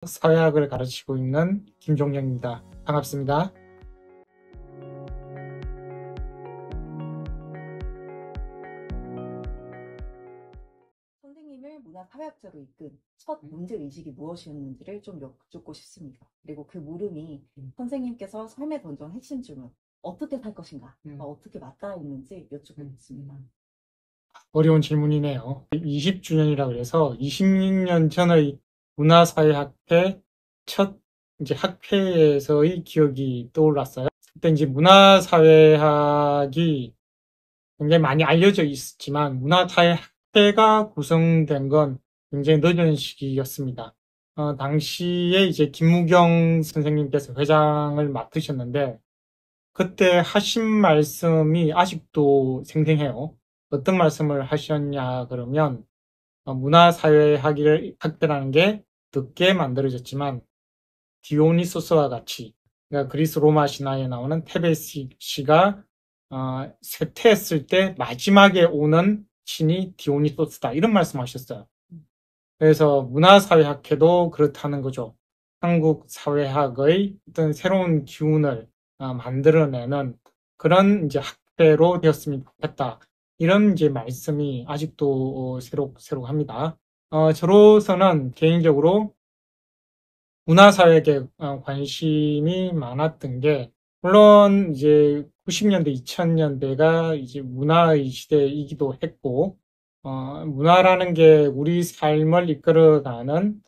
사회학을 가르치고 있는 김종영입니다. 반갑습니다. 선생님을 문화사회학자로 이끈 첫 문제의식이 무엇이었는지를 좀 여쭙고 싶습니다. 그리고 그 물음이 선생님께서 삶에 던져온 핵심 질문, 어떻게 살 것인가, 어떻게 맞닿아 있는지 여쭙고 싶습니다. 어려운 질문이네요. 20주년이라 그래서 20년 전의 문화사회학회 첫 이제 학회에서의 기억이 떠올랐어요. 그때 이제 문화사회학이 굉장히 많이 알려져 있었지만 문화사회학회가 구성된 건 굉장히 늦은 시기였습니다. 당시에 이제 김무경 선생님께서 회장을 맡으셨는데 그때 하신 말씀이 아직도 생생해요. 어떤 말씀을 하셨냐 그러면 문화사회학회라는 게 늦게 만들어졌지만 디오니소스와 같이, 그러니까 그리스 로마 신화에 나오는 테베시가 쇠퇴했을 때 마지막에 오는 신이 디오니소스다, 이런 말씀하셨어요. 그래서 문화사회학회도 그렇다는 거죠. 한국 사회학의 어떤 새로운 기운을 만들어내는 그런 이제 학회로 되었으면 좋겠다. 이런 이제 말씀이 아직도 새록새록합니다. 저로서는 개인적으로 문화사회에 관심이 많았던 게, 물론 이제 90년대, 2000년대가 이제 문화의 시대이기도 했고, 문화라는 게 우리 삶을 이끌어가는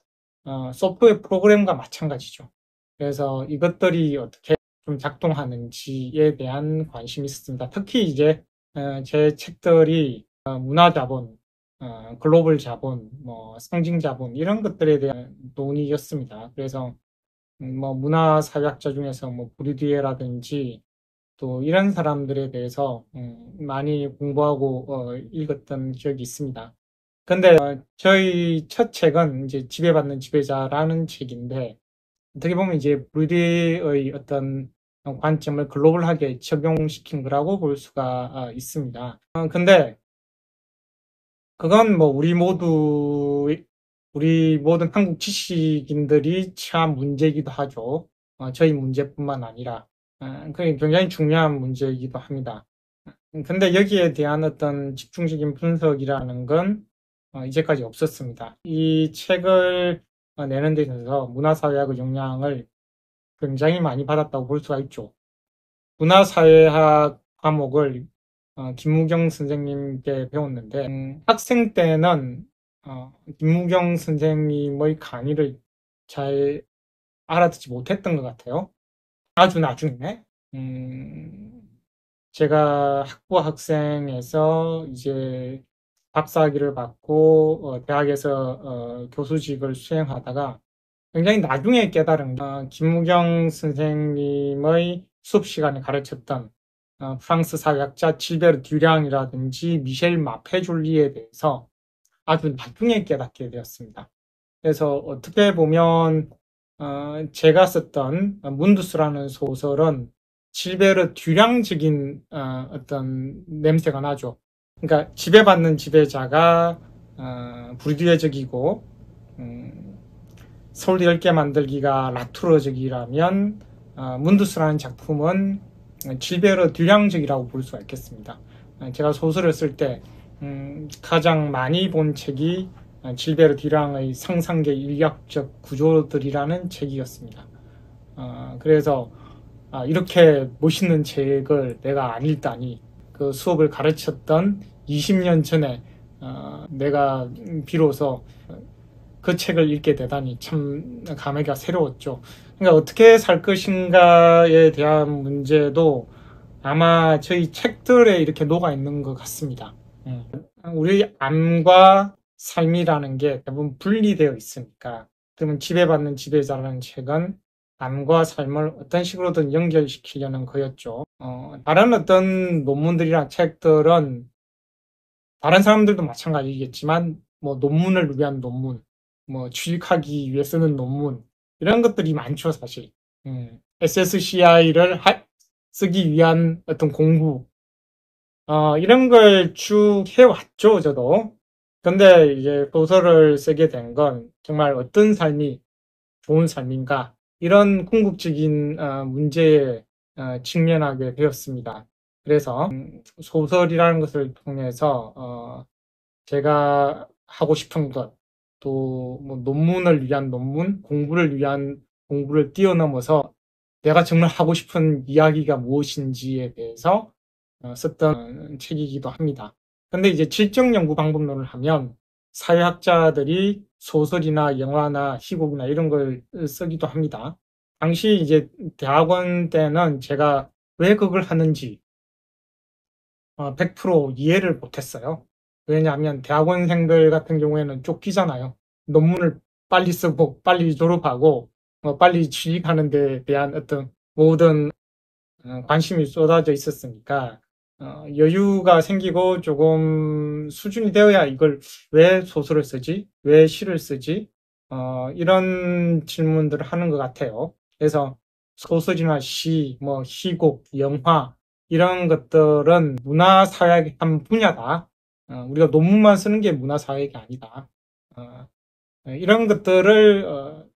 소프트웨어 프로그램과 마찬가지죠. 그래서 이것들이 어떻게 좀 작동하는지에 대한 관심이 있었습니다. 특히 이제 제 책들이 문화자본, 글로벌 자본, 뭐 상징 자본, 이런 것들에 대한 논의였습니다. 그래서 뭐 문화사회학자 중에서 뭐 부르디에라든지 또 이런 사람들에 대해서 많이 공부하고 읽었던 기억이 있습니다. 근데 저희 첫 책은 이제 지배받는 지배자라는 책인데, 어떻게 보면 이제 부르디에의 어떤 관점을 글로벌하게 적용시킨 거라고 볼 수가 있습니다. 근데 그건 뭐 우리 모든 한국 지식인들이 처한 문제이기도 하죠. 저희 문제뿐만 아니라 그게 굉장히 중요한 문제이기도 합니다. 근데 여기에 대한 어떤 집중적인 분석이라는 건 이제까지 없었습니다. 이 책을 내는 데 있어서 문화사회학의 영향을 굉장히 많이 받았다고 볼 수가 있죠. 문화사회학 과목을 김무경 선생님께 배웠는데, 학생 때는 김무경 선생님의 강의를 잘 알아듣지 못했던 것 같아요. 아주 나중에 제가 학부 학생에서 이제 박사학위를 받고 대학에서 교수직을 수행하다가 굉장히 나중에 깨달은 게, 김무경 선생님의 수업 시간에 가르쳤던 프랑스 사회학자 질베르 듀량이라든지 미셸 마페줄리에 대해서 아주 나중에 깨닫게 되었습니다. 그래서 어떻게 보면 제가 썼던 문두스라는 소설은 질베르 듀량적인 어떤 냄새가 나죠. 그러니까 지배받는 지배자가 부르디에적이고 서울 10개 만들기가 라투르적이라면 문두스라는 작품은 질베르 듀량적이라고 볼 수가 있겠습니다. 제가 소설을 쓸 때 가장 많이 본 책이 질베르 듀량의 상상계 인략적 구조들이라는 책이었습니다. 그래서 이렇게 멋있는 책을 내가 안 읽다니, 그 수업을 가르쳤던 20년 전에 내가 비로소 그 책을 읽게 되다니 참 감회가 새로웠죠. 그러니까 어떻게 살 것인가에 대한 문제도 아마 저희 책들에 이렇게 녹아 있는 것 같습니다. 우리 암과 삶이라는 게 대부분 분리되어 있으니까, 그러면 지배받는 지배자라는 책은 암과 삶을 어떤 식으로든 연결시키려는 거였죠. 다른 어떤 논문들이나 책들은 다른 사람들도 마찬가지겠지만 뭐 논문을 위한 논문, 뭐 취직하기 위해 쓰는 논문, 이런 것들이 많죠, 사실. SSCI를 쓰기 위한 어떤 공부, 이런 걸 쭉 해왔죠, 저도. 근데 이제 소설을 쓰게 된 건 정말 어떤 삶이 좋은 삶인가 이런 궁극적인 문제에 직면하게 되었습니다. 그래서 소설이라는 것을 통해서 제가 하고 싶은 것, 또 뭐 논문을 위한 논문, 공부를 위한 공부를 뛰어넘어서 내가 정말 하고 싶은 이야기가 무엇인지에 대해서 썼던 책이기도 합니다. 근데 이제 질적 연구 방법론을 하면 사회학자들이 소설이나 영화나 시곡이나 이런 걸 쓰기도 합니다. 당시 이제 대학원 때는 제가 왜 그걸 하는지 100% 이해를 못했어요. 왜냐하면 대학원생들 같은 경우에는 쫓기잖아요. 논문을 빨리 쓰고 빨리 졸업하고 빨리 취직하는 데 대한 어떤 모든 관심이 쏟아져 있었으니까 여유가 생기고 조금 수준이 되어야 이걸 왜 소설을 쓰지? 왜 시를 쓰지? 이런 질문들을 하는 것 같아요. 그래서 소설이나 시, 뭐 시곡, 영화 이런 것들은 문화사회학의 한 분야다. 우리가 논문만 쓰는 게 문화사회학이 아니다. 어, 이런 것들을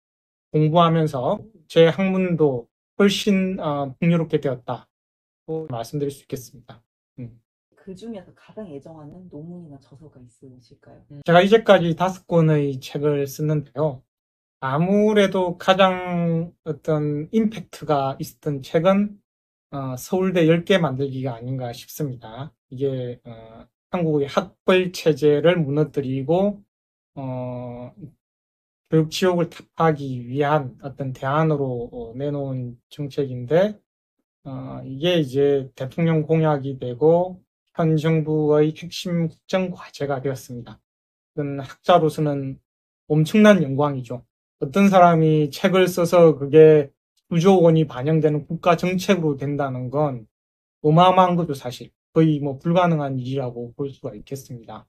공부하면서 제 학문도 훨씬 풍요롭게 되었다고 말씀드릴 수 있겠습니다. 그 중에서 가장 애정하는 논문이나 저서가 있으실까요? 제가 이제까지 5권의 책을 썼는데요. 아무래도 가장 어떤 임팩트가 있었던 책은 서울대 10개 만들기가 아닌가 싶습니다. 이게 한국의 학벌 체제를 무너뜨리고 교육 지옥을 타파하기 위한 어떤 대안으로 내놓은 정책인데 이게 이제 대통령 공약이 되고 현 정부의 핵심 국정 과제가 되었습니다. 이건 학자로서는 엄청난 영광이죠. 어떤 사람이 책을 써서 그게 수조 원이 반영되는 국가 정책으로 된다는 건 어마어마한 거죠, 사실. 거의 뭐 불가능한 일이라고 볼 수가 있겠습니다.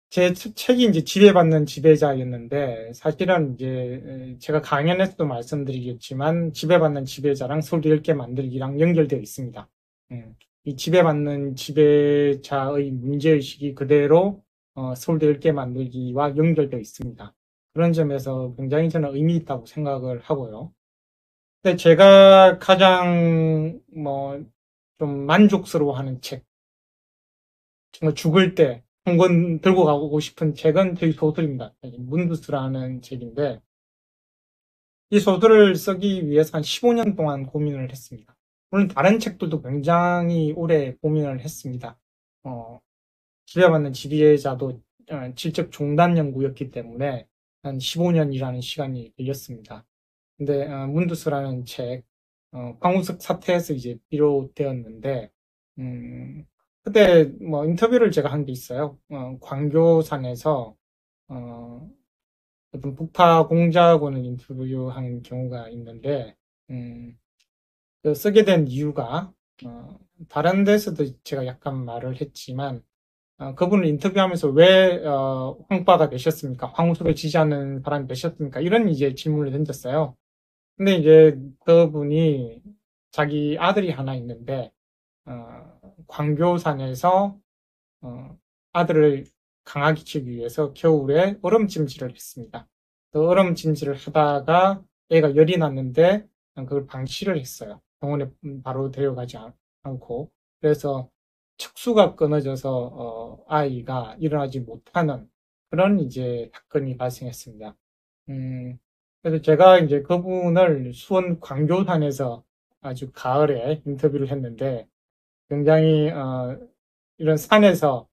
제 책이 이제 지배받는 지배자였는데, 사실은 이제 제가 강연에서도 말씀드리겠지만, 지배받는 지배자랑 서울대 10개 만들기랑 연결되어 있습니다. 이 지배받는 지배자의 문제의식이 그대로 서울대 10개 만들기와 연결되어 있습니다. 그런 점에서 굉장히 저는 의미 있다고 생각을 하고요. 근데 제가 가장 좀 만족스러워하는 책, 정말 죽을 때 한 권 들고 가고 싶은 책은 저희 소설입니다. 문두스라는 책인데 이 소설을 쓰기 위해서 한 15년 동안 고민을 했습니다. 물론 다른 책들도 굉장히 오래 고민을 했습니다. 지배받는 지배자도 질적 종단 연구였기 때문에 한 15년이라는 시간이 걸렸습니다. 근데 문두스라는 책, 황우석 사태에서 이제 비롯되었는데 그때 뭐 인터뷰를 제가 한 게 있어요. 광교산에서 어떤 북파 공작원을 인터뷰한 경우가 있는데 그 쓰게 된 이유가 다른 데서도 제가 약간 말을 했지만 그분을 인터뷰하면서 왜 황파가 되셨습니까? 황우석을 지지하는 사람이 되셨습니까? 이런 이제 질문을 던졌어요. 근데 이제 그분이 자기 아들이 하나 있는데 광교산에서 아들을 강하게 키우기 위해서 겨울에 얼음찜질을 했습니다. 그 얼음찜질을 하다가 애가 열이 났는데 그걸 방치를 했어요. 병원에 바로 데려가지 않고. 그래서 척수가 끊어져서 아이가 일어나지 못하는 그런 이제 사건이 발생했습니다. 그래서 제가 이제 그분을 수원 광교산에서 아주 가을에 인터뷰를 했는데 굉장히 이런 산에서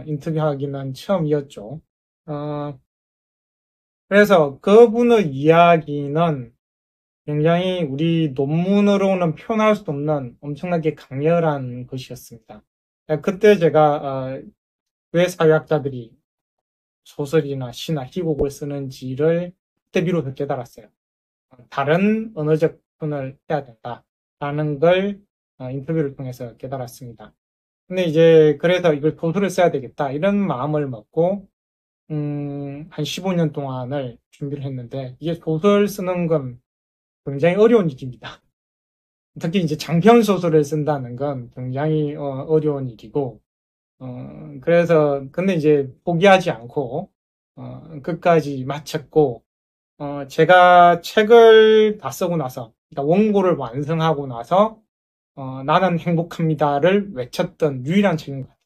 인터뷰하기는 처음이었죠. 그래서 그분의 이야기는 굉장히 우리 논문으로는 표현할 수 없는 엄청나게 강렬한 것이었습니다. 그때 제가 왜 사회학자들이 소설이나 시나 희곡을 쓰는지를 그때 비로소 깨달았어요. 다른 언어적 표현을 해야 된다라는 걸 인터뷰를 통해서 깨달았습니다. 근데 이제 그래서 이걸 소설을 써야 되겠다 이런 마음을 먹고 한 15년 동안을 준비를 했는데 이게 소설 쓰는 건 굉장히 어려운 일입니다. 특히 이제 장편 소설을 쓴다는 건 굉장히 어려운 일이고 그래서 근데 이제 포기하지 않고 끝까지 마쳤고 제가 책을 다 쓰고 나서, 그러니까 원고를 완성하고 나서, 나는 행복합니다를 외쳤던 유일한 책인 것 같아요.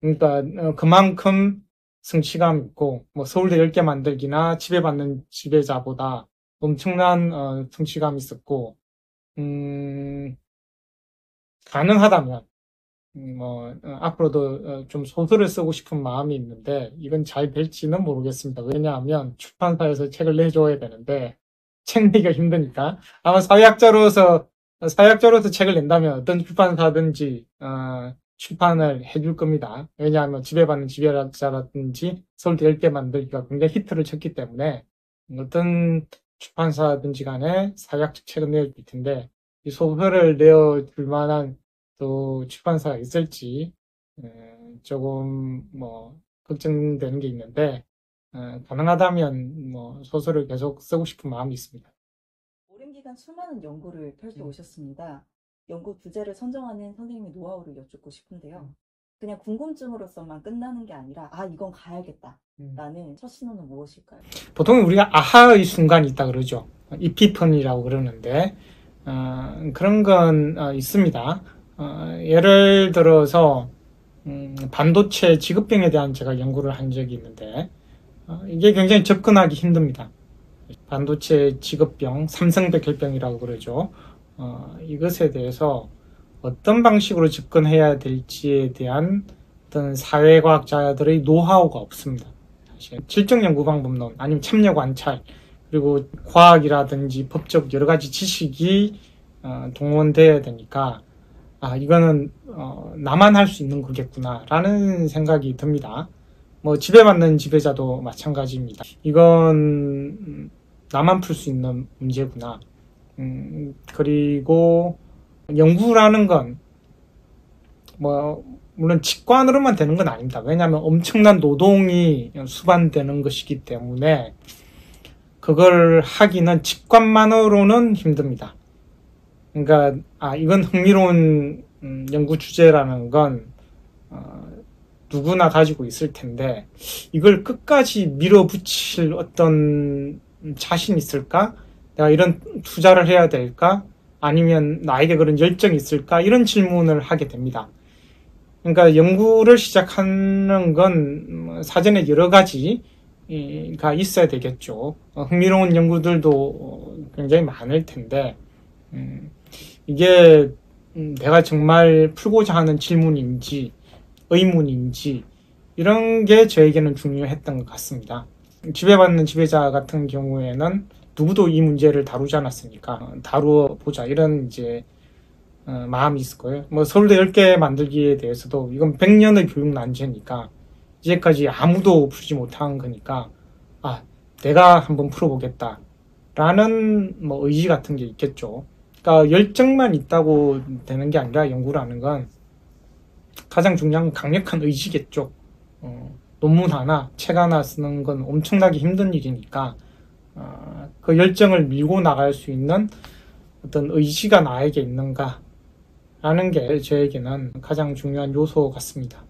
그러니까, 그만큼 성취감 있고, 뭐, 서울대 10개 만들기나 지배받는 지배자보다 엄청난, 성취감이 있었고, 음, 가능하다면, 앞으로도 좀 소설을 쓰고 싶은 마음이 있는데, 이건 잘 될지는 모르겠습니다. 왜냐하면 출판사에서 책을 내줘야 되는데, 책 내기가 힘드니까. 아마 사회학자로서 책을 낸다면 어떤 출판사든지, 출판을 해줄 겁니다. 왜냐하면 지배받는 지배자라든지 서울대 10개 만들기가 굉장히 히트를 쳤기 때문에, 어떤 출판사든지 간에 사회학적 책을 내줄 텐데, 이 소설을 내어줄 만한 또 출판사가 있을지 조금 걱정되는 게 있는데 가능하다면 소설을 계속 쓰고 싶은 마음이 있습니다. 오랜 기간 수많은 연구를 펼쳐 오셨습니다. 연구 주제를 선정하는 선생님의 노하우를 여쭙고 싶은데요. 그냥 궁금증으로서만 끝나는 게 아니라 이건 가야겠다 라는 첫 신호는 무엇일까요? 보통 우리가 아하의 순간이 있다 그러죠. 이피펀이라고 그러는데 그런 건 있습니다. 예를 들어서 반도체 지급병에 대한 제가 연구를 한 적이 있는데 이게 굉장히 접근하기 힘듭니다. 반도체 지급병, 삼성백혈병이라고 그러죠. 이것에 대해서 어떤 방식으로 접근해야 될지에 대한 어떤 사회과학자들의 노하우가 없습니다. 사실 실증 연구 방법론 아니면 참여 관찰 그리고 과학이라든지 법적 여러 가지 지식이 동원돼야 되니까 이거는 나만 할 수 있는 거겠구나 라는 생각이 듭니다. 지배받는 지배자도 마찬가지입니다. 이건 나만 풀 수 있는 문제구나. 그리고 연구라는 건 물론 직관으로만 되는 건 아닙니다. 왜냐하면 엄청난 노동이 수반되는 것이기 때문에 그걸 하기는 직관만으로는 힘듭니다. 그러니까 이건 흥미로운 연구 주제라는 건 누구나 가지고 있을 텐데 이걸 끝까지 밀어붙일 어떤 자신 있을까? 내가 이런 투자를 해야 될까? 아니면 나에게 그런 열정이 있을까? 이런 질문을 하게 됩니다. 그러니까 연구를 시작하는 건 사전에 여러 가지가 있어야 되겠죠. 흥미로운 연구들도 굉장히 많을 텐데 이게 내가 정말 풀고자 하는 질문인지 의문인지 이런 게 저에게는 중요했던 것 같습니다. 지배받는 지배자 같은 경우에는 누구도 이 문제를 다루지 않았으니까 다루어보자 이런 이제 마음이 있을 거예요. 서울대 10개 만들기에 대해서도 이건 100년의 교육 난제니까 이제까지 아무도 풀지 못한 거니까 내가 한번 풀어보겠다 라는 의지 같은 게 있겠죠. 그러니까 열정만 있다고 되는 게 아니라 연구라는 건 가장 중요한 건 강력한 의지겠죠. 논문 하나, 책 하나 쓰는 건 엄청나게 힘든 일이니까 그 열정을 밀고 나갈 수 있는 어떤 의지가 나에게 있는가 라는 게 저에게는 가장 중요한 요소 같습니다.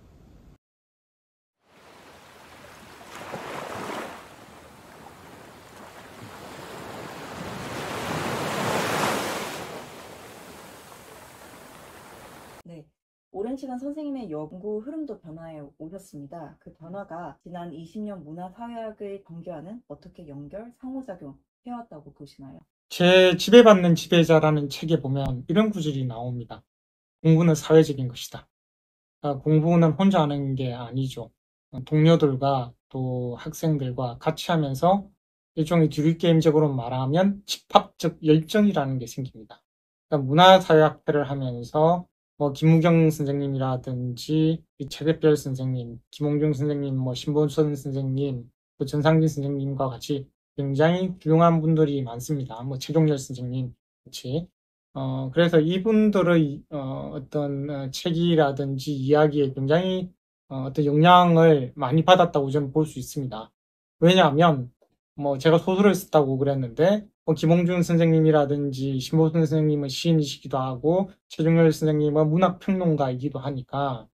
네. 오랜 시간 선생님의 연구 흐름도 변화해 오셨습니다. 그 변화가 지난 20년 문화사회학을 전개하는 어떻게 연결, 상호작용 해왔다고 보시나요? 제 지배받는 지배자라는 책에 보면 이런 구절이 나옵니다. 공부는 사회적인 것이다. 공부는 혼자 하는 게 아니죠. 동료들과 또 학생들과 같이 하면서 일종의 듀리게임적으로 말하면 집합적 열정이라는 게 생깁니다. 그러니까 문화사회학회를 하면서 김우경 선생님이라든지 최대별 선생님, 김홍중 선생님, 신보선 선생님, 또 전상진 선생님과 같이 굉장히 훌륭한 분들이 많습니다. 최종열 선생님 같이. 그래서 이분들의 어떤 책이라든지 이야기에 굉장히 어떤 영향을 많이 받았다고 저는 볼 수 있습니다. 왜냐하면 제가 소설을 썼다고 그랬는데 김홍준 선생님이라든지 신보선 선생님은 시인이시기도 하고 최종열 선생님은 문학평론가이기도 하니까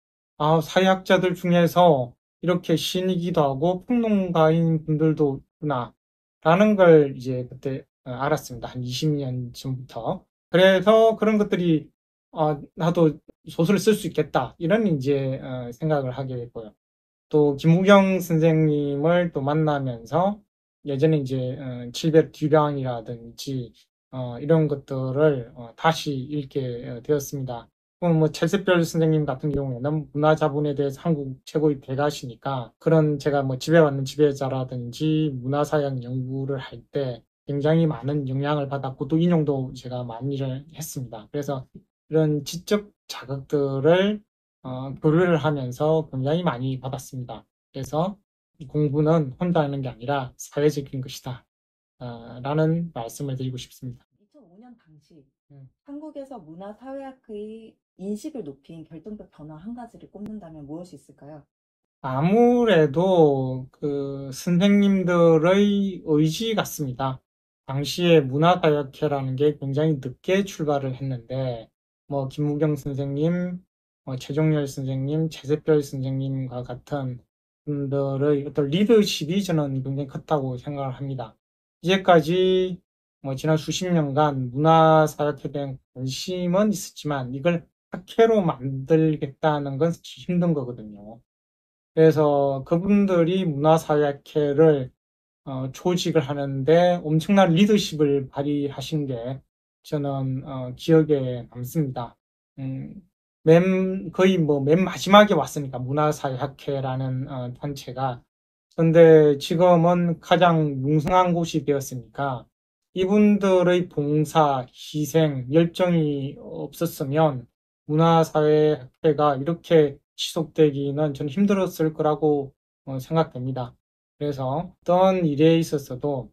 사회학자들 중에서 이렇게 시인이기도 하고 평론가인 분들도 있구나 라는 걸 이제 그때 알았습니다. 한 20년 전부터. 그래서 그런 것들이 나도 소설을 쓸 수 있겠다. 이런 이제 생각을 하게 됐고요. 또 김우경 선생님을 또 만나면서 예전에 이제 칠백 뒤량이라든지 이런 것들을 다시 읽게 되었습니다. 뭐 찰스별 선생님 같은 경우에는 문화자본에 대해서 한국 최고의 대가시니까 그런 제가 뭐 지배받는 지배자라든지 문화사역 연구를 할 때 굉장히 많은 영향을 받았고 또 인용도 제가 많이를 했습니다. 그래서 이런 지적 자극들을 교류를 하면서 굉장히 많이 받았습니다. 그래서 이 공부는 혼자 하는 게 아니라 사회적인 것이다. 라는 말씀을 드리고 싶습니다. 2005년 당시 한국에서 문화사회학의 인식을 높인 결정적 변화 한 가지를 꼽는다면 무엇이 있을까요? 아무래도 그 선생님들의 의지 같습니다. 당시에 문화사역회라는 게 굉장히 늦게 출발을 했는데, 뭐, 김무경 선생님, 최종열 선생님, 최세별 선생님과 같은 분들의 어떤 리더십이 저는 굉장히 컸다고 생각을 합니다. 이제까지 뭐 지난 수십 년간 문화사역에 대한 관심은 있었지만 이걸 학회로 만들겠다는 건 힘든 거거든요. 그래서 그분들이 문화사회학회를 조직을 하는데 엄청난 리더십을 발휘하신 게 저는 기억에 남습니다. 음, 거의 뭐 맨 마지막에 왔으니까 문화사회학회라는 단체가. 근데 지금은 가장 융성한 곳이 되었으니까 이분들의 봉사, 희생, 열정이 없었으면 문화사회학회가 이렇게 지속되기는 전 힘들었을 거라고 생각됩니다. 그래서 어떤 일에 있어서도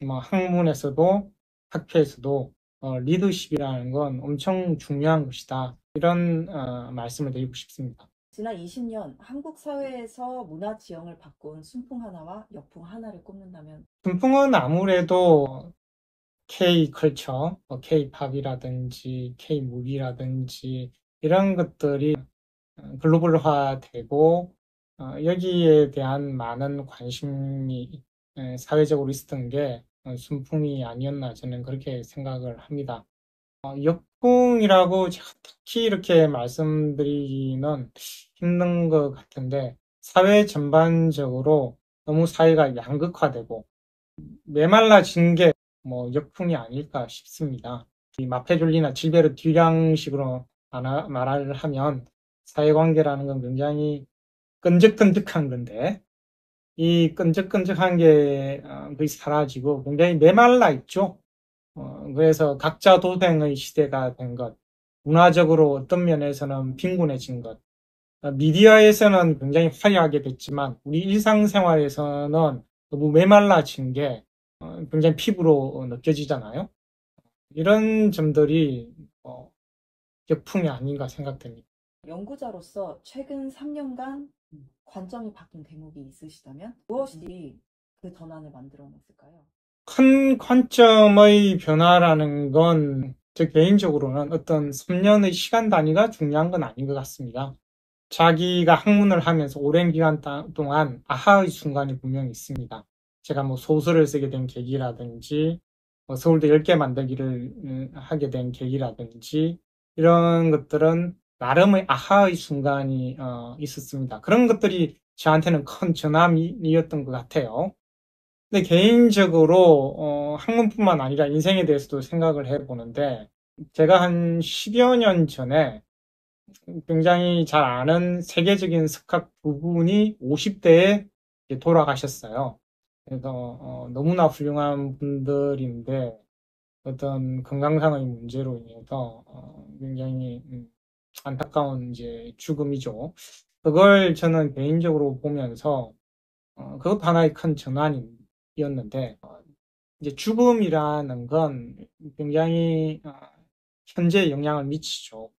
뭐 학문에서도 학회에서도 리더십이라는 건 엄청 중요한 것이다. 이런 말씀을 드리고 싶습니다. 지난 20년 한국 사회에서 문화 지형을 바꾼 순풍 하나와 역풍 하나를 꼽는다면 순풍은 아무래도 K-컬처, K-팝이라든지 K-무비라든지 이런 것들이 글로벌화되고 여기에 대한 많은 관심이 사회적으로 있었던 게 순풍이 아니었나 저는 그렇게 생각을 합니다. 역풍이라고 제가 특히 이렇게 말씀드리기는 힘든 것 같은데 사회 전반적으로 너무 사회가 양극화되고 메말라진 게 뭐 역풍이 아닐까 싶습니다. 이 마페졸리나 질베르 듀량식으로 말을 하면 사회관계라는 건 굉장히 끈적끈적한 건데 이 끈적끈적한 게 거의 사라지고 굉장히 메말라 있죠. 그래서 각자 도생의 시대가 된 것, 문화적으로 어떤 면에서는 빈곤해진 것, 미디어에서는 굉장히 화려하게 됐지만 우리 일상생활에서는 너무 메말라진 게 굉장히 피부로 느껴지잖아요. 이런 점들이 역풍이 아닌가 생각됩니다. 연구자로서 최근 3년간 관점이 바뀐 대목이 있으시다면 무엇이 그 전환을 만들어냈을까요? 큰 관점의 변화라는 건 저 개인적으로는 어떤 3년의 시간 단위가 중요한 건 아닌 것 같습니다. 자기가 학문을 하면서 오랜 기간 동안 아하의 순간이 분명히 있습니다. 제가 뭐 소설을 쓰게 된 계기라든지 뭐 서울대 10개 만들기를 하게 된 계기라든지 이런 것들은 나름의 아하의 순간이 있었습니다. 그런 것들이 저한테는 큰 전환이었던 것 같아요. 근데 개인적으로 학문뿐만 아니라 인생에 대해서도 생각을 해보는데 제가 한 10여 년 전에 굉장히 잘 아는 세계적인 스카 두 분이 50대에 돌아가셨어요. 그래서 너무나 훌륭한 분들인데 어떤 건강상의 문제로 인해서 굉장히 안타까운 이제 죽음이죠. 그걸 저는 개인적으로 보면서 그것도 하나의 큰 전환이었는데 이제 죽음이라는 건 굉장히 현재에 영향을 미치죠.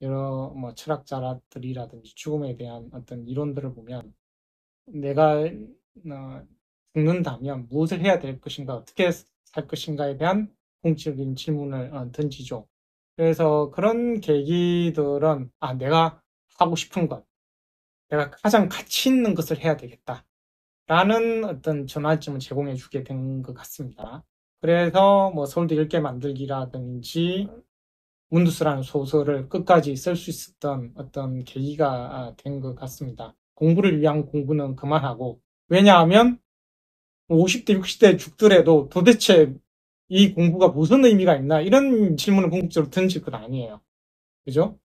여러 뭐 철학자들이라든지 죽음에 대한 어떤 이론들을 보면 내가 죽는다면 무엇을 해야 될 것인가, 어떻게 살 것인가에 대한 공적인 질문을 던지죠. 그래서 그런 계기들은 내가 하고 싶은 것, 내가 가장 가치 있는 것을 해야 되겠다. 라는 어떤 전환점을 제공해 주게 된 것 같습니다. 그래서 뭐 서울대 10개 만들기라든지 문두스라는 소설을 끝까지 쓸 수 있었던 어떤 계기가 된 것 같습니다. 공부를 위한 공부는 그만하고, 왜냐하면 50대, 60대 죽더라도 도대체 이 공부가 무슨 의미가 있나 이런 질문을 궁극적으로 던질 건 아니에요. 그죠?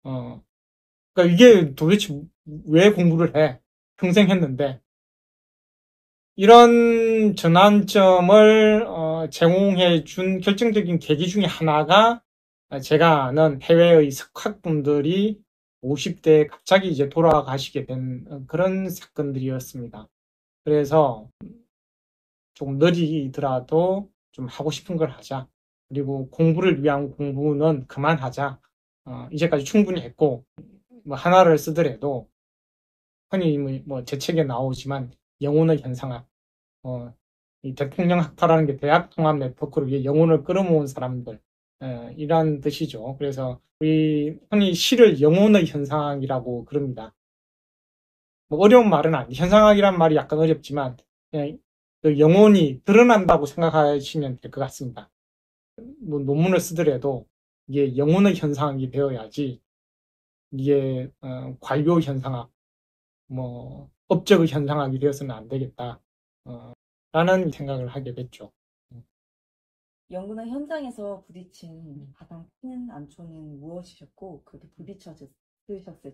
그러니까 이게 도대체 왜 공부를 해? 평생 했는데 이런 전환점을 제공해 준 결정적인 계기 중에 하나가 제가 아는 해외의 석학분들이 50대에 갑자기 이제 돌아가시게 된 그런 사건들이었습니다. 그래서 조금 느리더라도 좀 하고 싶은 걸 하자. 그리고 공부를 위한 공부는 그만하자. 이제까지 충분히 했고, 뭐 하나를 쓰더라도 흔히 뭐 제 책에 나오지만 영혼의 현상학, 이 대통령 학파라는 게 대학 통합 네트워크를 위해 영혼을 끌어모은 사람들, 이란 뜻이죠. 그래서 우리 흔히 시를 영혼의 현상이라고 그럽니다. 뭐 어려운 말은 아니, 현상학이란 말이 약간 어렵지만 그냥 그 영혼이 드러난다고 생각하시면 될 것 같습니다. 뭐 논문을 쓰더라도 이게 영혼의 현상이 되어야지 이게 관료 현상학, 뭐 업적의 현상학이 되어서는 안 되겠다. 라는 생각을 하게 됐죠. 연구나 현장에서 부딪힌 가장 큰 안초는 무엇이셨고, 그렇게 부딪혔을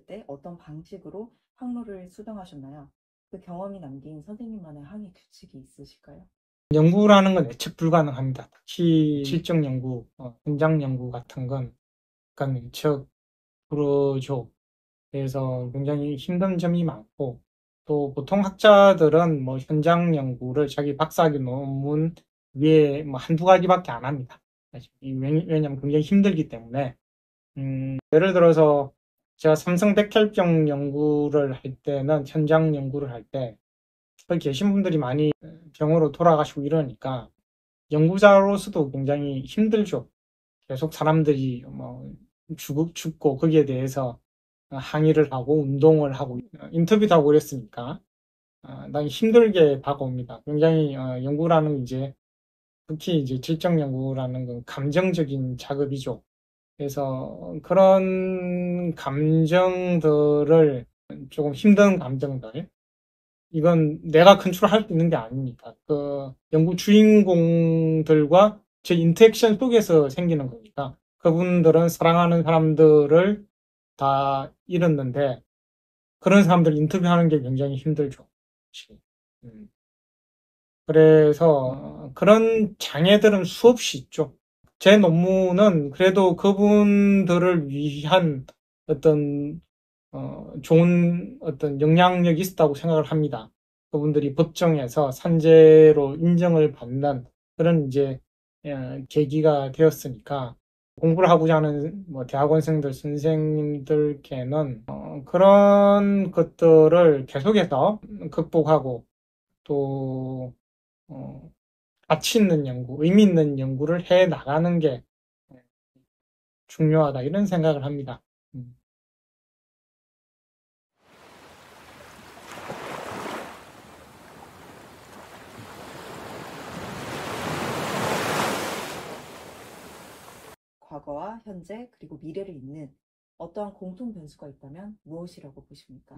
때 어떤 방식으로 항로를 수정하셨나요? 그 경험이 남긴 선생님만의 항해 규칙이 있으실까요? 연구라는 건 예측 불가능합니다. 특히 실증 연구, 현장 연구 같은 건 약간 예측 불허죠. 그래서 굉장히 힘든 점이 많고, 또 보통 학자들은 뭐 현장 연구를 자기 박사학위 논문 위에 뭐 한두 가지밖에 안 합니다. 왜냐면 굉장히 힘들기 때문에. 예를 들어서 제가 삼성 백혈병 연구를 할 때는 현장 연구를 할 때, 거기 계신 분들이 많이 병으로 돌아가시고 이러니까 연구자로서도 굉장히 힘들죠. 계속 사람들이 뭐 죽고 거기에 대해서 항의를 하고 운동을 하고 인터뷰도 하고 그랬으니까 난 힘들게 다가옵니다. 굉장히 연구라는 이제 특히 이제 질적 연구라는 건 감정적인 작업이죠. 그래서 그런 감정들을 조금 힘든 감정들 이건 내가 컨트롤할 수 있는 게 아니니까 그 연구 주인공들과 제 인터랙션 속에서 생기는 거니까 그분들은 사랑하는 사람들을 다 잃었는데 그런 사람들 인터뷰하는 게 굉장히 힘들죠. 음. 그래서 그런 장애들은 수없이 있죠. 제 논문은 그래도 그분들을 위한 어떤 좋은 어떤 영향력이 있었다고 생각을 합니다. 그분들이 법정에서 산재로 인정을 받는 그런 이제 계기가 되었으니까 공부를 하고자 하는 뭐 대학원생들, 선생님들께는 그런 것들을 계속해서 극복하고 또 가치 있는 연구, 의미 있는 연구를 해 나가는 게 중요하다 이런 생각을 합니다. 과거와 현재 그리고 미래를 잇는 어떠한 공통 변수가 있다면 무엇이라고 보십니까?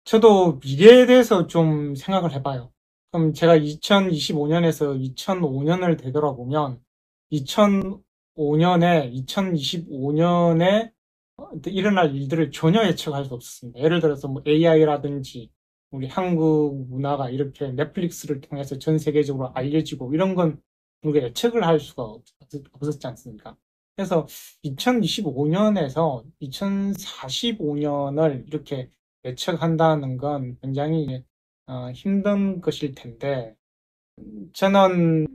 저도 미래에 대해서 좀 생각을 해봐요. 그럼 제가 2025년에서 2005년을 되돌아보면 2005년에 2025년에 일어날 일들을 전혀 예측할 수 없었습니다. 예를 들어서 뭐 AI라든지 우리 한국 문화가 이렇게 넷플릭스를 통해서 전 세계적으로 알려지고 이런 건 우리가 예측을 할 수가 없었지 않습니까? 그래서 2025년에서 2045년을 이렇게 예측한다는 건 굉장히 힘든 것일 텐데 저는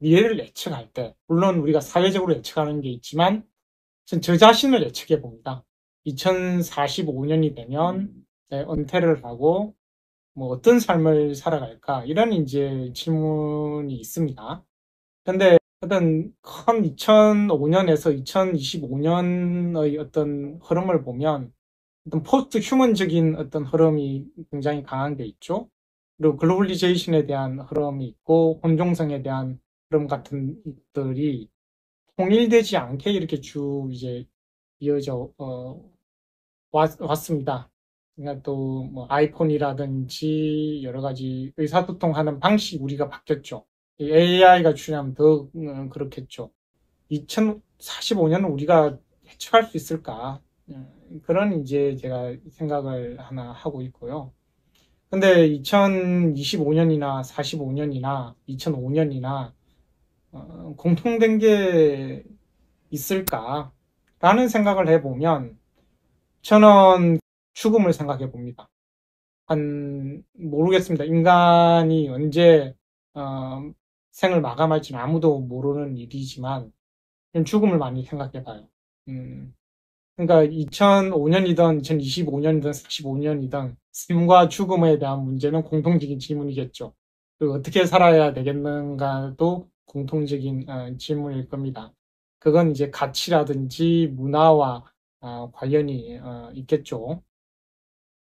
미래를 예측할 때 물론 우리가 사회적으로 예측하는 게 있지만 저 자신을 예측해 봅니다. 2045년이 되면 은퇴를 하고 뭐 어떤 삶을 살아갈까 이런 이제 질문이 있습니다. 근데 어떤 큰 2005년에서 2025년의 어떤 흐름을 보면 어떤 포스트 휴먼적인 어떤 흐름이 굉장히 강한 게 있죠. 그리고 글로벌리제이션에 대한 흐름이 있고 혼종성에 대한 흐름 같은 것들이 통일되지 않게 이렇게 쭉 이제 이어져 왔습니다. 그러니까 또 뭐 아이폰이라든지 여러 가지 의사소통하는 방식 우리가 바뀌었죠. AI가 출현하면 더 그렇겠죠. 2045년은 우리가 해쳐갈 수 있을까? 그런 이제 제가 생각을 하나 하고 있고요. 근데 2025년이나 45년이나 2005년이나 공통된 게 있을까? 라는 생각을 해보면 저는 죽음을 생각해 봅니다. 모르겠습니다. 인간이 언제 생을 마감할지는 아무도 모르는 일이지만 죽음을 많이 생각해 봐요. 그러니까 2005년이든 2025년이든 45년이든 삶과 죽음에 대한 문제는 공통적인 질문이겠죠. 그리고 어떻게 살아야 되겠는가도 공통적인 질문일 겁니다. 그건 이제 가치라든지 문화와 관련이 있겠죠.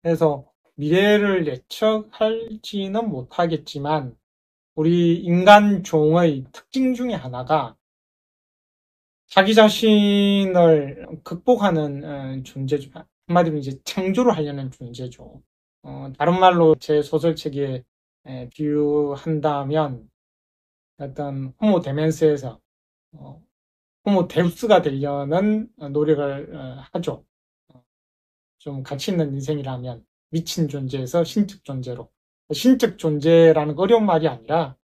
그래서 미래를 예측할지는 못하겠지만 우리 인간 종의 특징 중에 하나가 자기 자신을 극복하는 존재죠. 한마디로 이제 창조를 하려는 존재죠. 다른 말로 제 소설책에 비유한다면 어떤 호모 데멘스에서 호모 데우스가 되려는 노력을 하죠. 좀 가치 있는 인생이라면 미친 존재에서 신적 존재로. 신적 존재라는 거 어려운 말이 아니라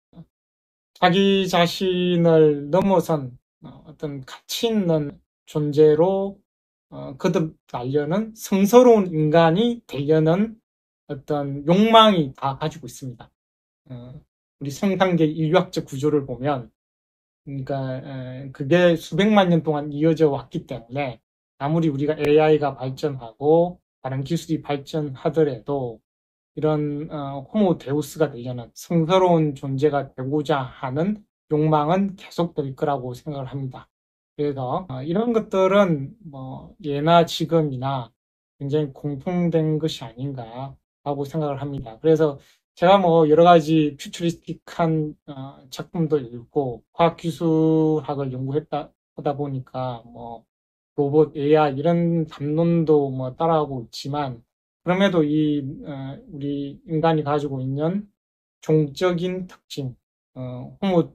자기 자신을 넘어선 어떤 가치 있는 존재로 거듭나려는 성스러운 인간이 되려는 어떤 욕망이 다 가지고 있습니다. 우리 생산계 인류학적 구조를 보면 그러니까 그게 수백만 년 동안 이어져 왔기 때문에 아무리 우리가 AI가 발전하고 다른 기술이 발전하더라도 이런 호모 데우스가 되려는 성스러운 존재가 되고자 하는 욕망은 계속될 거라고 생각을 합니다. 그래서 이런 것들은 뭐 예나 지금이나 굉장히 공통된 것이 아닌가라고 생각을 합니다. 그래서 제가 뭐 여러 가지 퓨처리스틱한 작품도 읽고 과학기술학을 하다 보니까 뭐 로봇, AI 이런 담론도 뭐 따라하고 있지만 그럼에도 우리 인간이 가지고 있는 종적인 특징, 호모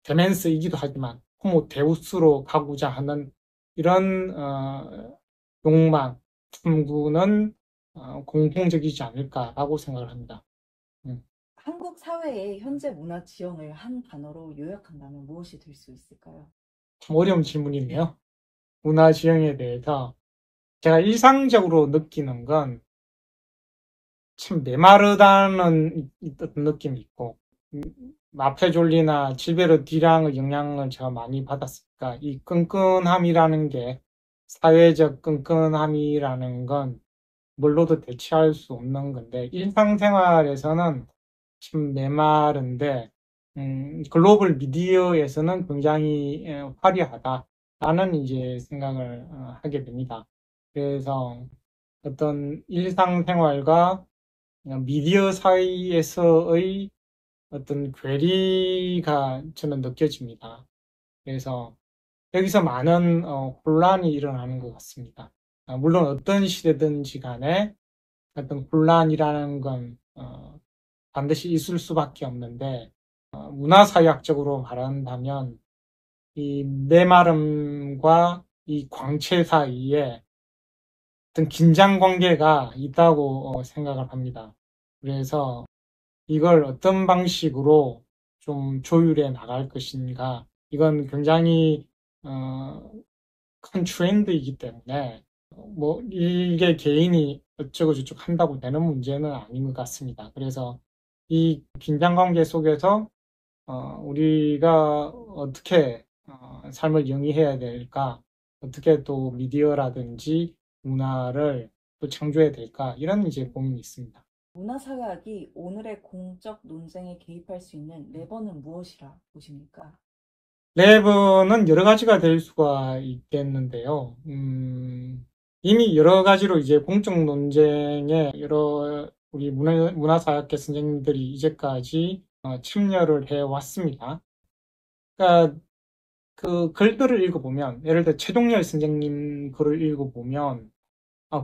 데멘스이기도 하지만 호모 데우스로 가고자 하는 이런 욕망, 탐구는 공통적이지 않을까라고 생각을 합니다. 한국 사회의 현재 문화 지형을 한 단어로 요약한다면 무엇이 될 수 있을까요? 참 어려운 질문이네요. 문화 지형에 대해서 제가 일상적으로 느끼는 건 참 메마르다는 어떤 느낌이 있고 마페졸리나 질베르 디랑의 영향을 제가 많이 받았으니까 이 끈끈함이라는 게 사회적 끈끈함이라는 건 뭘로도 대체할 수 없는 건데 일상생활에서는 참 메마른데 글로벌 미디어에서는 굉장히 화려하다라는 이제 생각을 하게 됩니다. 그래서 어떤 일상생활과 미디어 사이에서의 어떤 괴리가 저는 느껴집니다. 그래서 여기서 많은 혼란이 일어나는 것 같습니다. 물론 어떤 시대든지 간에 어떤 혼란이라는 건 반드시 있을 수밖에 없는데 문화사회학적으로 말한다면 이 메마름과 이 광채 사이에 어떤 긴장 관계가 있다고 생각을 합니다. 그래서 이걸 어떤 방식으로 좀 조율해 나갈 것인가 이건 굉장히 큰 트렌드이기 때문에 뭐 이게 개인이 어쩌고 저쩌고 한다고 되는 문제는 아닌 것 같습니다. 그래서 이 긴장 관계 속에서 우리가 어떻게 삶을 영위해야 될까, 어떻게 또 미디어라든지 문화를 또 창조해야 될까 이런 이제 고민이 있습니다. 문화사회학이 오늘의 공적 논쟁에 개입할 수 있는 레버는 무엇이라 보십니까? 레버는 여러 가지가 될 수가 있겠는데요. 이미 여러 가지로 이제 공적 논쟁에 여러 우리 문화사학계 선생님들이 이제까지 참여를 해왔습니다. 그러니까 그 글들을 읽어보면, 예를 들어 최동열 선생님 글을 읽어보면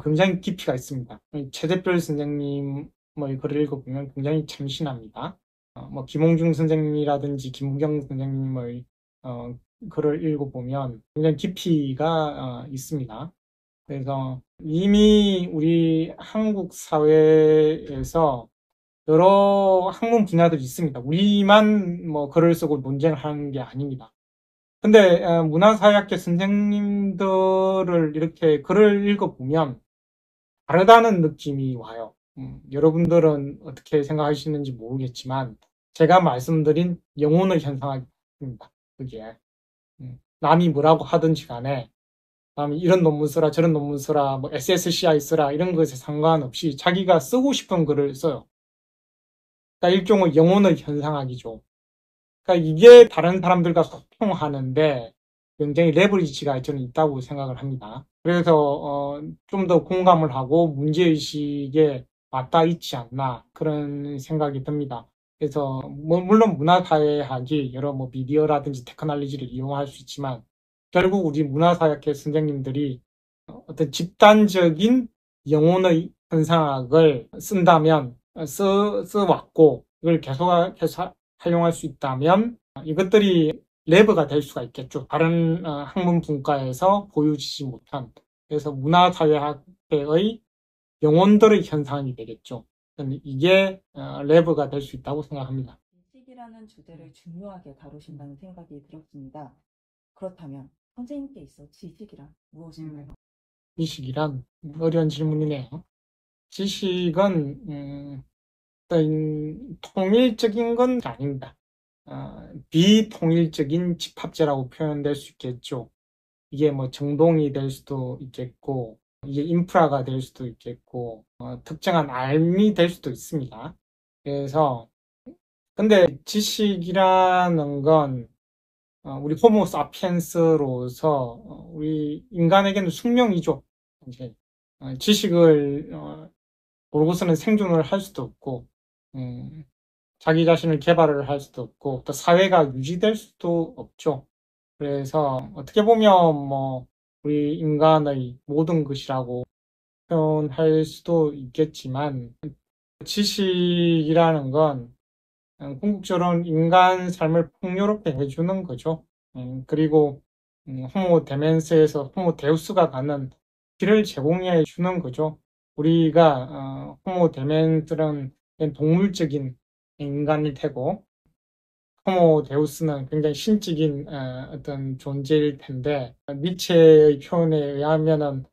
굉장히 깊이가 있습니다. 최대별 선생님의 글을 읽어보면 굉장히 참신합니다. 뭐 김홍중 선생님이라든지 김우경 선생님의 글을 읽어보면 굉장히 깊이가 있습니다. 그래서 이미 우리 한국 사회에서 여러 학문 분야들이 있습니다. 우리만 뭐 글을 쓰고 논쟁을 하는 게 아닙니다. 근데 문화사회학계 선생님들을 이렇게 글을 읽어보면 다르다는 느낌이 와요. 여러분들은 어떻게 생각하시는지 모르겠지만 제가 말씀드린 영혼의 현상입니다. 그게 남이 뭐라고 하든지 간에 남이 이런 논문 쓰라 저런 논문 쓰라 뭐 SSCI 쓰라 이런 것에 상관없이 자기가 쓰고 싶은 글을 써요. 그러니까 일종의 영혼의 현상학이죠. 그러니까 이게 다른 사람들과 소통하는데 굉장히 레버리지가 저는 있다고 생각을 합니다. 그래서 좀 더 공감을 하고 문제의식에 맞닿아 있지 않나 그런 생각이 듭니다. 그래서 물론 문화사회학이 여러 뭐 미디어라든지 테크놀로지를 이용할 수 있지만 결국 우리 문화사회학회 선생님들이 어떤 집단적인 영혼의 현상학을 쓴다면 써왔고 이걸 계속 활용할 수 있다면 이것들이 레버가 될 수가 있겠죠. 다른 학문 분과에서 보여지지 못한 그래서 문화사회학계의 영혼들의 현상이 되겠죠. 이게 레버가 될 수 있다고 생각합니다. 지식이라는 주제를 중요하게 다루신다는 생각이 들었습니다. 그렇다면 선생님께 있어 지식이란 무엇인가요? 지식이란 어려운 질문이네요. 지식은 어떤 통일적인 건 아닙니다. 비통일적인 집합제라고 표현될 수 있겠죠. 이게 뭐 정동이 될 수도 있겠고, 이게 인프라가 될 수도 있겠고, 특정한 알미 될 수도 있습니다. 그래서, 근데 지식이라는 건, 우리 호모 사피엔스로서, 우리 인간에게는 숙명이죠. 이제, 지식을, 모르고서는 생존을 할 수도 없고, 자기 자신을 개발을 할 수도 없고, 또 사회가 유지될 수도 없죠. 그래서 어떻게 보면 뭐 우리 인간의 모든 것이라고 표현할 수도 있겠지만 지식이라는 건 궁극적으로는 인간 삶을 풍요롭게 해주는 거죠. 그리고 호모 데멘스에서 호모 데우스가 가는 길을 제공해 주는 거죠. 우리가 호모 데멘스는 동물적인 인간일 테고 호모 데우스는 굉장히 신적인 어떤 존재일 텐데 니체의 표현에 의하면은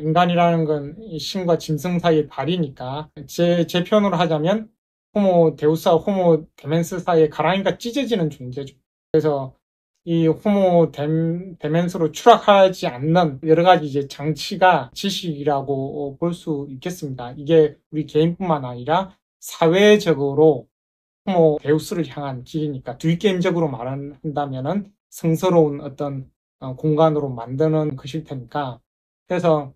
인간이라는 건 신과 짐승 사이의 다리니까 제 표현으로 하자면 호모 데우스와 호모 데멘스 사이에 가랑이가 찢어지는 존재죠. 그래서 이 호모 데멘스로 추락하지 않는 여러 가지 이제 장치가 지식이라고 볼 수 있겠습니다. 이게 우리 개인뿐만 아니라 사회적으로 호모 데우스를 향한 길이니까 뒷게임적으로 말한다면은 성스러운 어떤 공간으로 만드는 것일 테니까 그래서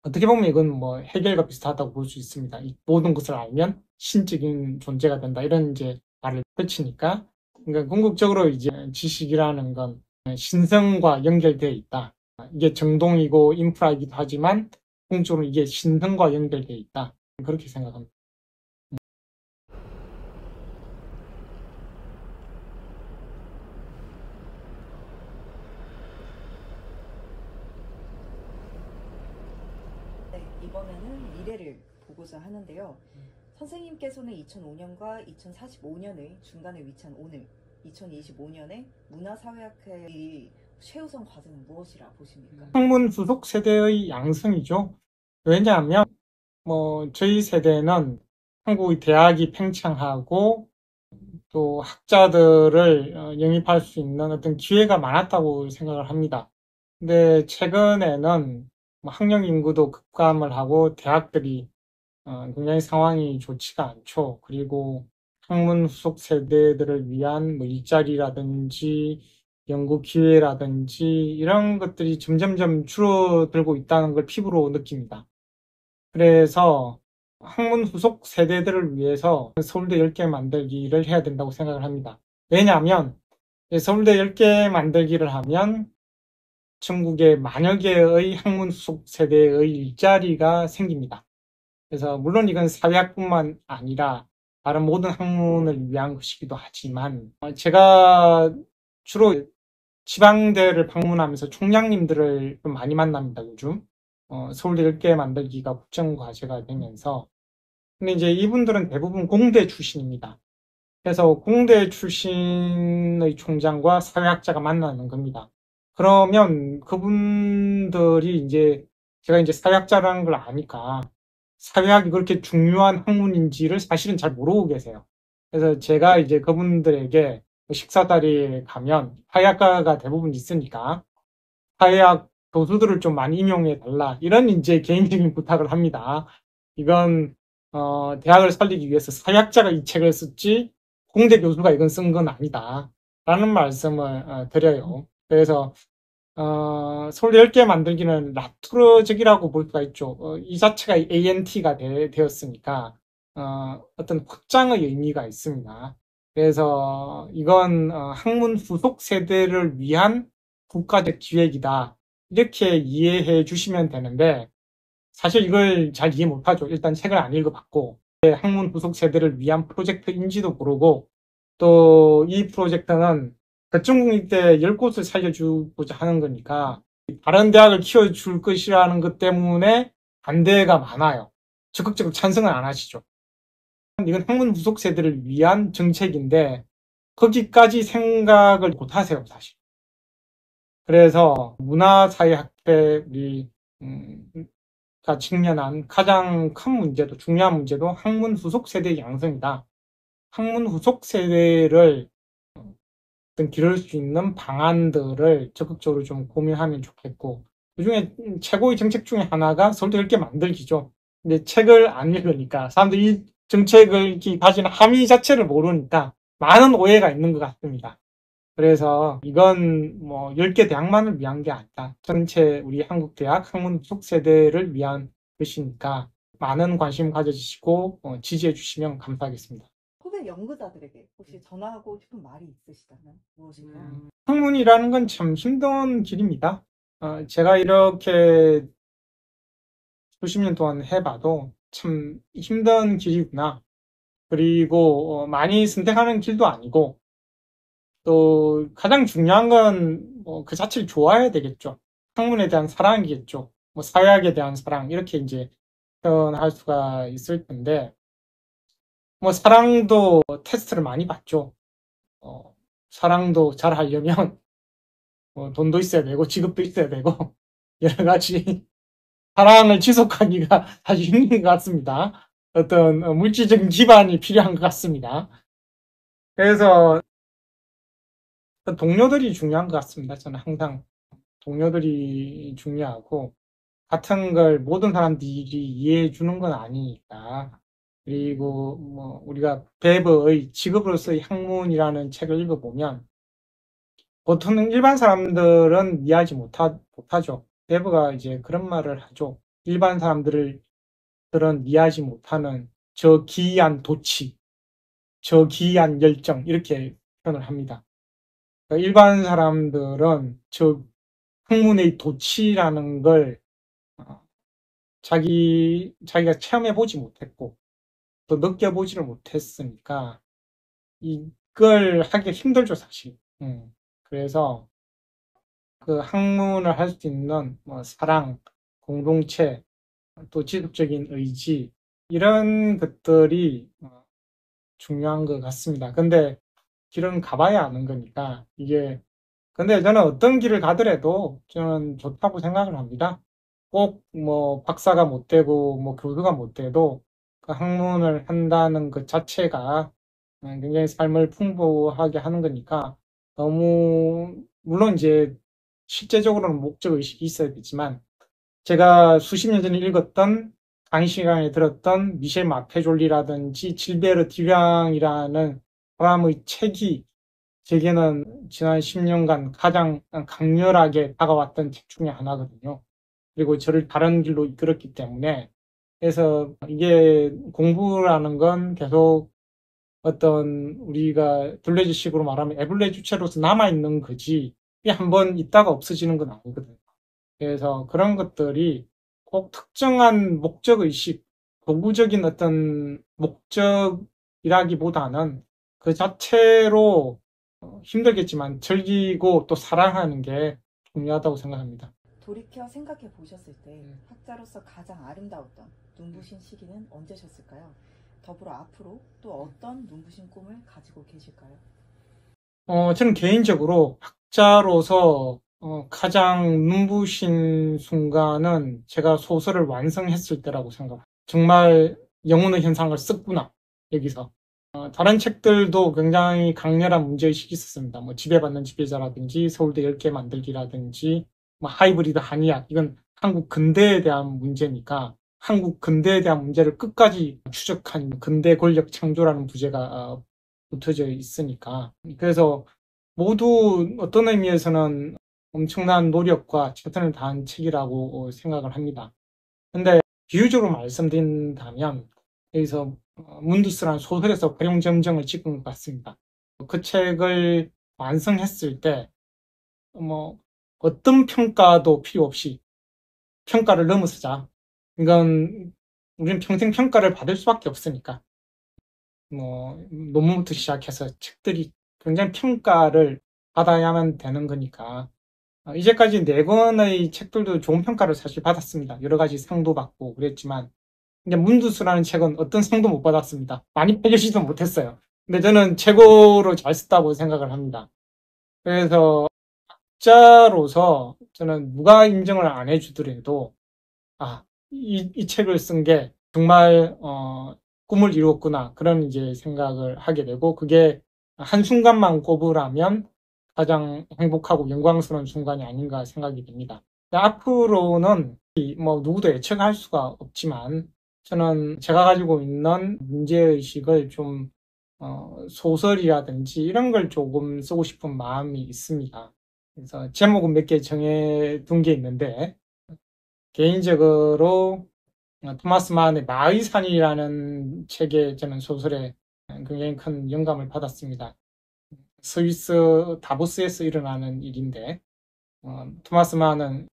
어떻게 보면 이건 뭐 해결과 비슷하다고 볼 수 있습니다. 이 모든 것을 알면 신적인 존재가 된다 이런 이제 말을 펼치니까 그러니까 궁극적으로 이제 지식이라는 건 신성과 연결되어 있다. 이게 정동이고 인프라이기도 하지만 궁극적으로 이게 신성과 연결되어 있다. 그렇게 생각합니다. 네, 이번에는 미래를 보고자 하는데요. 선생님께서는 2005년과 2045년의 중간에 위치한 오늘 2025년에 문화사회학회의 최우선 과제는 무엇이라 보십니까? 학문 후속 세대의 양성이죠. 왜냐하면 뭐 저희 세대는 한국의 대학이 팽창하고 또 학자들을 영입할 수 있는 어떤 기회가 많았다고 생각을 합니다. 근데 최근에는 뭐 학령 인구도 급감을 하고 대학들이 굉장히 상황이 좋지가 않죠. 그리고 학문 후속 세대들을 위한 뭐 일자리라든지 연구 기회라든지 이런 것들이 점점점 줄어들고 있다는 걸 피부로 느낍니다. 그래서 학문 후속 세대들을 위해서 서울대 10개 만들기를 해야 된다고 생각을 합니다. 왜냐하면 서울대 10개 만들기를 하면 전국에 만여 개의 학문 후속 세대의 일자리가 생깁니다. 그래서 물론 이건 사회학뿐만 아니라 다른 모든 학문을 위한 것이기도 하지만 제가 주로 지방대를 방문하면서 총장님들을 좀 많이 만납니다, 요즘. 서울대 10개 만들기가 국정과제가 되면서. 근데 이제 이분들은 대부분 공대 출신입니다. 그래서 공대 출신의 총장과 사회학자가 만나는 겁니다. 그러면 그분들이 이제 제가 이제 사회학자라는 걸 아니까 사회학이 그렇게 중요한 학문인지를 사실은 잘 모르고 계세요. 그래서 제가 이제 그분들에게 식사 자리에 가면 사회학과가 대부분 있으니까 사회학 교수들을 좀 많이 임용해 달라 이런 이제 개인적인 부탁을 합니다. 이건 대학을 살리기 위해서 사회학자가 이 책을 썼지 공대 교수가 이건 쓴 건 아니다 라는 말씀을 드려요. 그래서 서울대 10개 만들기는 라투르적이라고 볼 수가 있죠. 이 자체가 ANT가 되었으니까 어떤 확장의 의미가 있습니다. 그래서 이건 학문 후속 세대를 위한 국가적 기획이다. 이렇게 이해해 주시면 되는데 사실 이걸 잘 이해 못하죠. 일단 책을 안 읽어봤고 학문 후속 세대를 위한 프로젝트인지도 모르고 또 이 프로젝트는 대청국립대 10곳을 살려주고자 하는 거니까 다른 대학을 키워줄 것이라는 것 때문에 반대가 많아요. 적극적으로 찬성을 안 하시죠. 이건 학문 후속 세대를 위한 정책인데 거기까지 생각을 못 하세요, 사실. 그래서 문화사회학회 가 직면한 가장 큰 문제도 중요한 문제도 학문 후속 세대 양성이다. 학문 후속 세대를 기를 수 있는 방안들을 적극적으로 좀 고민하면 좋겠고 그중에 최고의 정책 중에 하나가 서울대 10개 만들기죠. 근데 책을 안 읽으니까 사람들이 이 정책을 가진 함의 자체를 모르니까 많은 오해가 있는 것 같습니다. 그래서 이건 뭐 10개 대학만을 위한 게 아니다. 전체 우리 한국 대학 학문 후속 세대를 위한 것이니까 많은 관심 가져주시고 지지해 주시면 감사하겠습니다. 후배 연구자들에게 혹시 전하고 싶은 말이 있으시다면 무엇일까요? 학문이라는 건 참 힘든 길입니다. 제가 이렇게 수십 년 동안 해봐도 참 힘든 길이구나. 그리고 많이 선택하는 길도 아니고 또 가장 중요한 건 그 자체를 좋아해야 되겠죠. 학문에 대한 사랑이겠죠. 뭐 사회학에 대한 사랑 이렇게 이제 표현할 수가 있을 텐데 뭐 사랑도 테스트를 많이 받죠. 사랑도 잘 하려면 돈도 있어야 되고 직업도 있어야 되고 여러 가지 사랑을 지속하기가 사실 힘든 것 같습니다. 어떤 물질적인 기반이 필요한 것 같습니다. 그래서 동료들이 중요한 것 같습니다. 저는 항상 동료들이 중요하고 같은 걸 모든 사람들이 이해해 주는 건 아니니까. 그리고 뭐 우리가 베버의 직업으로서의 학문이라는 책을 읽어보면 보통 일반 사람들은 이해하지 못하죠. 베버가 이제 그런 말을 하죠. 일반 사람들은 이해하지 못하는 저 기이한 도치, 저 기이한 열정 이렇게 표현을 합니다. 그러니까 일반 사람들은 저 학문의 도치라는 걸 자기가 체험해보지 못했고 또 느껴보지를 못했으니까 이걸 하기가 힘들죠, 사실. 그래서 그 학문을 할 수 있는 뭐 사랑, 공동체, 또 지속적인 의지 이런 것들이 중요한 것 같습니다. 근데 길은 가봐야 아는 거니까 이게 근데 저는 어떤 길을 가더라도 저는 좋다고 생각을 합니다. 꼭 뭐 박사가 못 되고 뭐 교수가 못 돼도 그 학문을 한다는 것 자체가 굉장히 삶을 풍부하게 하는 거니까 너무 물론 이제 실제적으로는 목적 의식이 있어야 되지만 제가 수십 년 전에 읽었던 강의 시간에 들었던 미셸 마페졸리라든지 질베르 듀랑이라는 사람의 책이 제게는 지난 10년간 가장 강렬하게 다가왔던 책 중에 하나거든요. 그리고 저를 다른 길로 이끌었기 때문에 그래서 이게 공부라는 건 계속 어떤 우리가 둘레지식으로 말하면 애블레 주체로서 남아있는 거지, 이게 한번 있다가 없어지는 건 아니거든요. 그래서 그런 것들이 꼭 특정한 목적의식, 도구적인 어떤 목적이라기보다는 그 자체로 힘들겠지만 즐기고 또 사랑하는 게 중요하다고 생각합니다. 돌이켜 생각해 보셨을 때 학자로서 가장 아름다웠던 눈부신 시기는 언제셨을까요? 더불어 앞으로 또 어떤 눈부신 꿈을 가지고 계실까요? 저는 개인적으로 학자로서 가장 눈부신 순간은 제가 소설을 완성했을 때라고 생각합니다. 정말 영혼의 현상을 썼구나, 여기서. 다른 책들도 굉장히 강렬한 문제의식이 있었습니다. 뭐 지배받는 지배자라든지 서울대 10개 만들기라든지 뭐 하이브리드 한의학, 이건 한국 근대에 대한 문제니까 한국 근대에 대한 문제를 끝까지 추적한 근대 권력 창조라는 부제가 붙어져 있으니까. 그래서 모두 어떤 의미에서는 엄청난 노력과 최선을 다한 책이라고 생각을 합니다. 근데 비유적으로 말씀드린다면 여기서 문두스라는 소설에서 활용점정을 찍은 것 같습니다. 그 책을 완성했을 때 뭐 어떤 평가도 필요 없이 평가를 넘어서자. 이건 우리는 평생 평가를 받을 수밖에 없으니까. 뭐 논문부터 시작해서 책들이 굉장히 평가를 받아야만 되는 거니까. 이제까지 4권의 책들도 좋은 평가를 사실 받았습니다. 여러 가지 상도 받고 그랬지만, 근데 문두수라는 책은 어떤 상도 못 받았습니다. 많이 팔리지도 못했어요. 근데 저는 최고로 잘 썼다고 생각을 합니다. 그래서 학자로서 저는 누가 인정을 안 해주더라도 이 책을 쓴 게 정말 꿈을 이루었구나, 그런 이제 생각을 하게 되고, 그게 한순간만 꼽으라면 가장 행복하고 영광스러운 순간이 아닌가 생각이 됩니다. 앞으로는 뭐 누구도 예측할 수가 없지만 저는 제가 가지고 있는 문제의식을 좀 소설이라든지 이런 걸 조금 쓰고 싶은 마음이 있습니다. 그래서 제목은 몇 개 정해둔 게 있는데, 개인적으로 토마스 만의 마의산이라는 책에 저는 소설에 굉장히 큰 영감을 받았습니다. 스위스 다보스에서 일어나는 일인데, 토마스 만은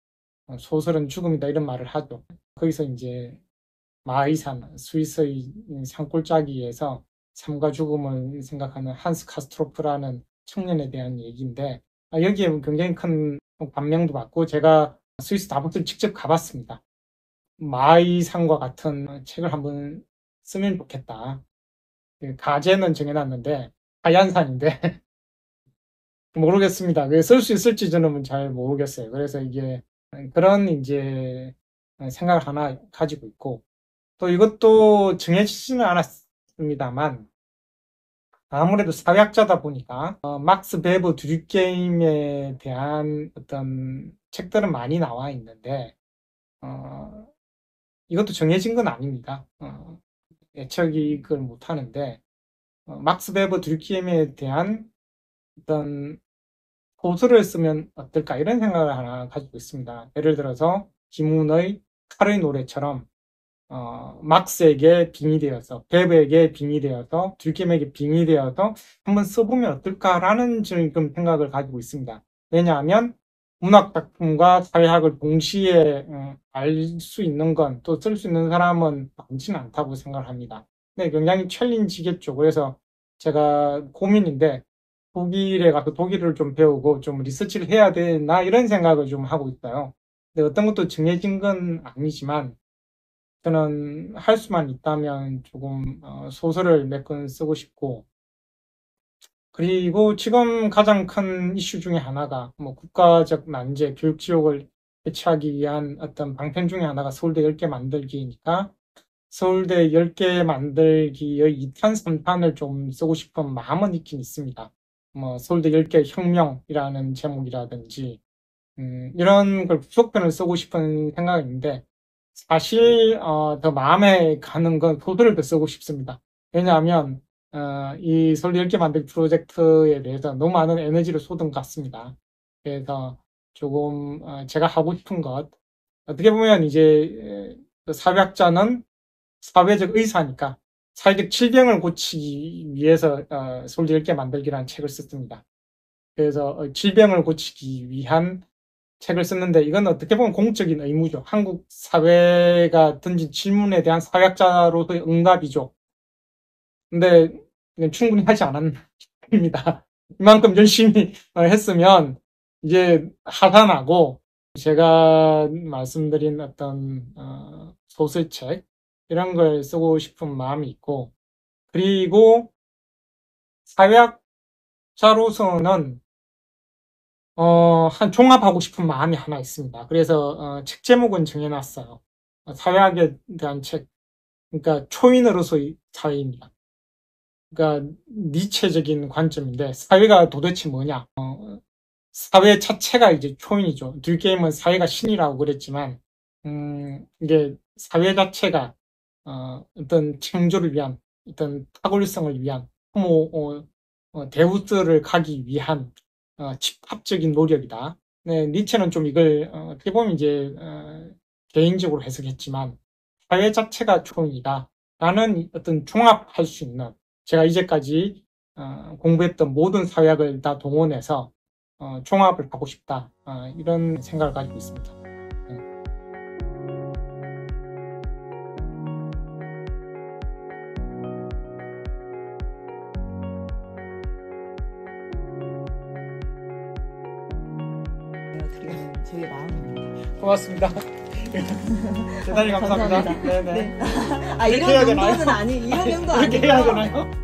소설은 죽음이다 이런 말을 하죠. 거기서 이제 마의산, 스위스의 산골짜기에서 삶과 죽음을 생각하는 한스 카스트로프라는 청년에 대한 얘기인데, 여기에 굉장히 큰 감명도 받고 제가 스위스 다보스를 직접 가봤습니다. 마의산과 같은 책을 한번 쓰면 좋겠다. 가제는 정해놨는데 하얀 산인데 모르겠습니다. 쓸 수 있을지 저는 잘 모르겠어요. 그래서 이게 그런 이제 생각을 하나 가지고 있고, 또 이것도 정해지지는 않았습니다만 아무래도 사회학자다 보니까 막스 베버 드류게임에 대한 어떤 책들은 많이 나와 있는데 이것도 정해진 건 아닙니다. 예측이 그걸 못하는데 막스 베버 드류게임에 대한 어떤 소설을 쓰면 어떨까, 이런 생각을 하나 가지고 있습니다. 예를 들어서 김훈의 칼의 노래처럼 막스에게 빙이 되어서, 베브에게 빙이 되어서, 듀킴에게 빙이 되어서 한번 써보면 어떨까라는 지금 생각을 가지고 있습니다. 왜냐하면 문학 작품과 사회학을 동시에 알 수 있는 건, 또 쓸 수 있는 사람은 많지는 않다고 생각을 합니다. 근데 굉장히 챌린지겠죠. 그래서 제가 고민인데 독일에 가서 독일을 좀 배우고 좀 리서치를 해야 되나 이런 생각을 좀 하고 있어요. 근데 어떤 것도 정해진 건 아니지만 저는 할 수만 있다면 조금 소설을 몇 권 쓰고 싶고, 그리고 지금 가장 큰 이슈 중에 하나가 뭐 국가적 난제, 교육지옥을 해체하기 위한 어떤 방편 중에 하나가 서울대 10개 만들기니까 서울대 10개 만들기의 2탄, 3탄을 좀 쓰고 싶은 마음은 있긴 있습니다. 뭐 서울대 10개 혁명이라는 제목이라든지 이런 걸 부속편을 쓰고 싶은 생각인데, 사실 더 마음에 가는 건 소설을 더 쓰고 싶습니다. 왜냐하면 이 서울 10개 만들기 프로젝트에 대해서 너무 많은 에너지를 쏟은 것 같습니다. 그래서 조금 제가 하고 싶은 것, 어떻게 보면 이제 사회학자는 사회적 의사니까 사회적 질병을 고치기 위해서 솔리 10개 만들기라는 책을 썼습니다. 그래서 질병을 고치기 위한 책을 썼는데 이건 어떻게 보면 공적인 의무죠. 한국 사회가 던진 질문에 대한 사회학자로서의 응답이죠. 근데 이건 충분히 하지 않았습니다. 이만큼 열심히 했으면 이제 하산하고 제가 말씀드린 어떤 소설책 이런 걸 쓰고 싶은 마음이 있고, 그리고 사회학자로서는 한 종합하고 싶은 마음이 하나 있습니다. 그래서 책 제목은 정해놨어요. 사회학에 대한 책, 그러니까 초인으로서의 사회입니다. 그러니까 니체적인 관점인데 사회가 도대체 뭐냐? 사회 자체가 이제 초인이죠. 듀게임은 사회가 신이라고 그랬지만 이게 사회 자체가 어떤 창조를 위한, 어떤 탁월성을 위한, 데우스를 가기 위한 집합적인 노력이다. 네, 니체는 좀 이걸 어떻게 보면 이제 개인적으로 해석했지만 사회 자체가 초인이다 라는 어떤 종합할 수 있는, 제가 이제까지 공부했던 모든 사회학을 다 동원해서 종합을 하고 싶다, 이런 생각을 가지고 있습니다. 드리는 저의 마음입니다. 고맙습니다. 대단히 감사합니다. 감사합니다. 네네. 네. 아, 이렇게 해야 이런 되나요? 정도는 이런 정도 이렇게 해야 아니고요. 되나요?